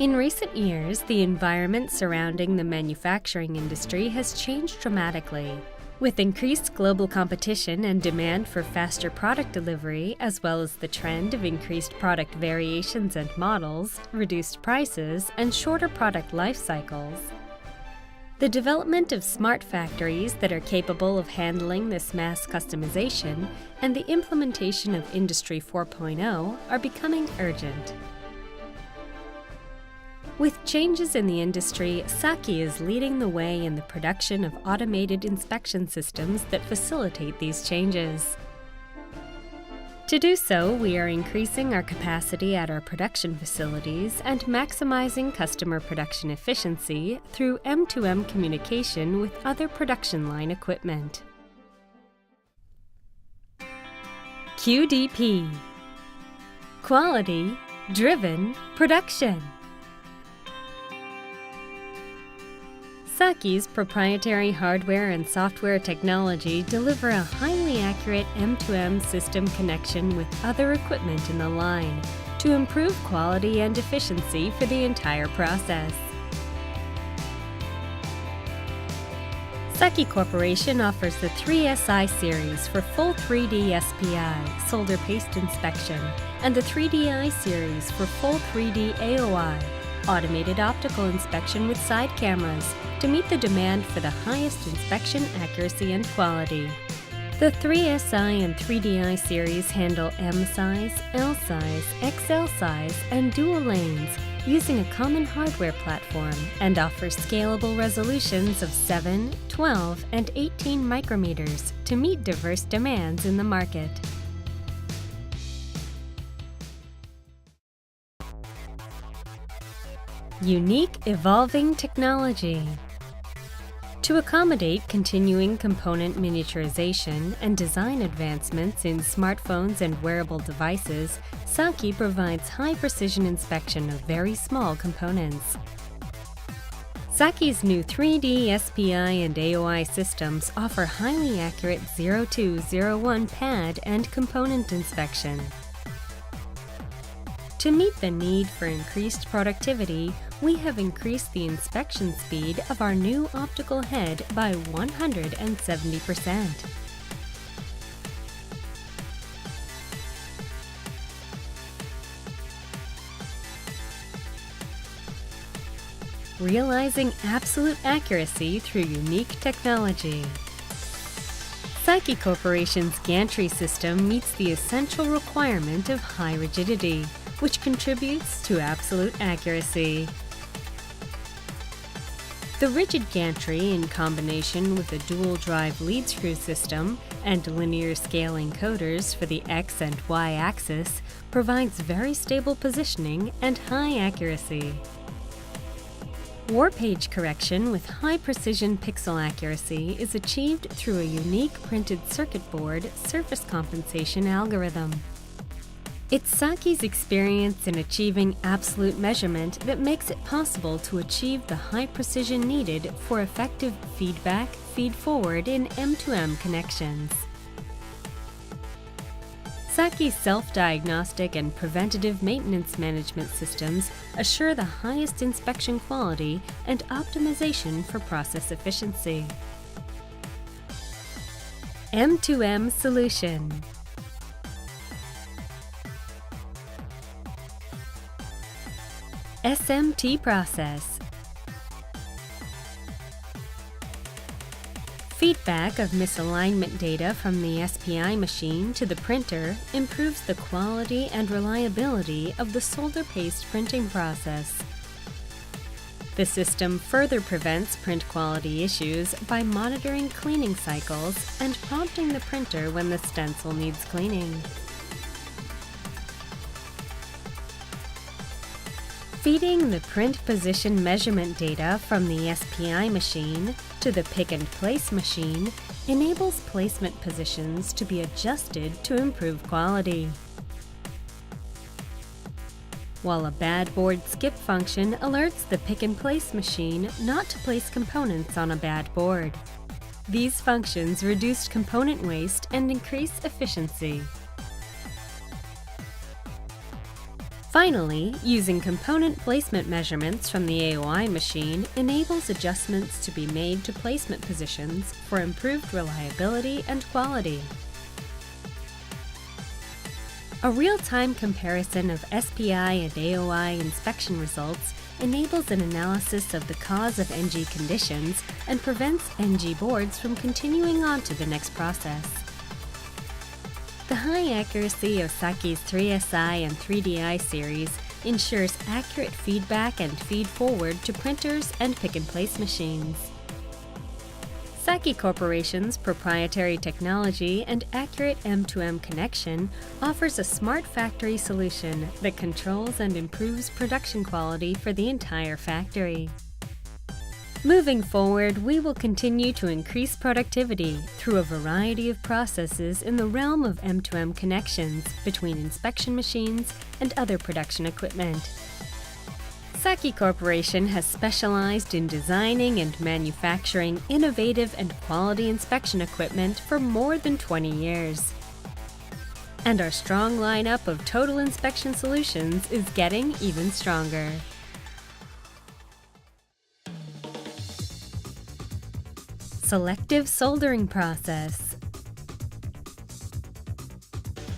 In recent years, the environment surrounding the manufacturing industry has changed dramatically. With increased global competition and demand for faster product delivery, as well as the trend of increased product variations and models, reduced prices, and shorter product life cycles, the development of smart factories that are capable of handling this mass customization and the implementation of Industry 4.0 are becoming urgent. With changes in the industry, Saki is leading the way in the production of automated inspection systems that facilitate these changes. To do so, we are increasing our capacity at our production facilities and maximizing customer production efficiency through M2M communication with other production line equipment. QDP – Quality-Driven Production. Saki's proprietary hardware and software technology deliver a highly accurate M2M system connection with other equipment in the line to improve quality and efficiency for the entire process. Saki Corporation offers the 3SI series for full 3D SPI, solder paste inspection, and the 3DI series for full 3D AOI, automated optical inspection with side cameras, to meet the demand for the highest inspection accuracy and quality. The 3SI and 3DI series handle M size, L size, XL size, and dual lanes using a common hardware platform and offer scalable resolutions of 7, 12, and 18 micrometers to meet diverse demands in the market. Unique evolving technology. To accommodate continuing component miniaturization and design advancements in smartphones and wearable devices, Saki provides high-precision inspection of very small components. Saki's new 3D SPI and AOI systems offer highly accurate 0201 pad and component inspection. To meet the need for increased productivity, we have increased the inspection speed of our new optical head by 170%. Realizing absolute accuracy through unique technology. Saki Corporation's gantry system meets the essential requirement of high rigidity, which contributes to absolute accuracy. The rigid gantry, in combination with a dual-drive lead screw system and linear scale encoders for the X and Y axis, provides very stable positioning and high accuracy. Warpage correction with high-precision pixel accuracy is achieved through a unique printed circuit board surface compensation algorithm. It's Saki's experience in achieving absolute measurement that makes it possible to achieve the high precision needed for effective feedback, feed-forward in M2M connections. Saki's self-diagnostic and preventative maintenance management systems assure the highest inspection quality and optimization for process efficiency. M2M solution. SMT process. Feedback of misalignment data from the SPI machine to the printer improves the quality and reliability of the solder paste printing process. The system further prevents print quality issues by monitoring cleaning cycles and prompting the printer when the stencil needs cleaning. Feeding the print position measurement data from the SPI machine to the pick-and-place machine enables placement positions to be adjusted to improve quality. While a bad board skip function alerts the pick-and-place machine not to place components on a bad board. These functions reduce component waste and increase efficiency. Finally, using component placement measurements from the AOI machine enables adjustments to be made to placement positions for improved reliability and quality. A real-time comparison of SPI and AOI inspection results enables an analysis of the cause of NG conditions and prevents NG boards from continuing on to the next process. The high accuracy of Saki's 3SI and 3DI series ensures accurate feedback and feed-forward to printers and pick-and-place machines. Saki Corporation's proprietary technology and accurate M2M connection offers a smart factory solution that controls and improves production quality for the entire factory. Moving forward, we will continue to increase productivity through a variety of processes in the realm of M2M connections between inspection machines and other production equipment. Saki Corporation has specialized in designing and manufacturing innovative and quality inspection equipment for more than 20 years. And our strong lineup of total inspection solutions is getting even stronger. Selective soldering process.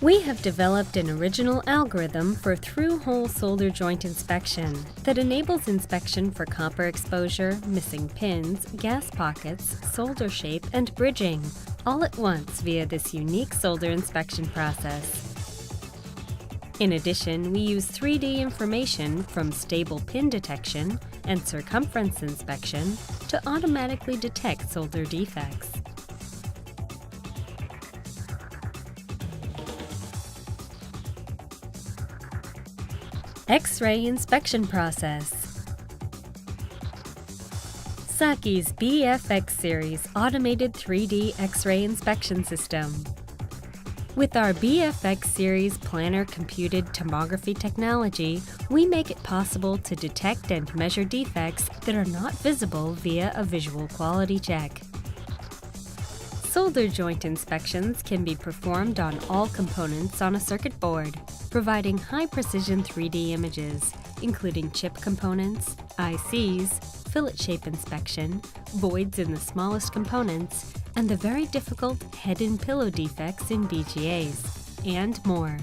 We have developed an original algorithm for through-hole solder joint inspection that enables inspection for copper exposure, missing pins, gas pockets, solder shape, and bridging, all at once via this unique solder inspection process. In addition, we use 3D information from stable pin detection and circumference inspection to automatically detect solder defects. X-ray inspection process. Saki's BFX series automated 3D X-ray inspection system. With our BFX series planar computed tomography technology, we make it possible to detect and measure defects that are not visible via a visual quality check. Solder joint inspections can be performed on all components on a circuit board, providing high-precision 3D images, including chip components, ICs, fillet shape inspection, voids in the smallest components, and the very difficult head and pillow defects in BGAs, and more.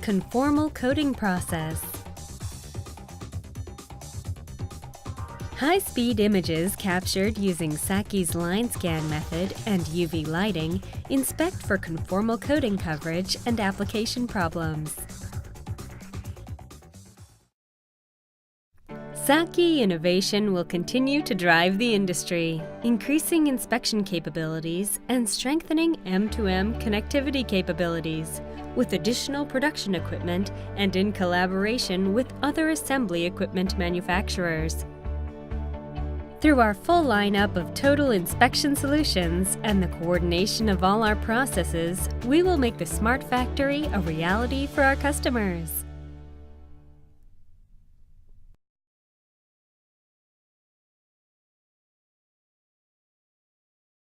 Conformal coating process. High-speed images captured using Saki's line scan method and UV lighting inspect for conformal coating coverage and application problems. Saki innovation will continue to drive the industry, increasing inspection capabilities and strengthening M2M connectivity capabilities with additional production equipment and in collaboration with other assembly equipment manufacturers. Through our full lineup of total inspection solutions and the coordination of all our processes, we will make the smart factory a reality for our customers.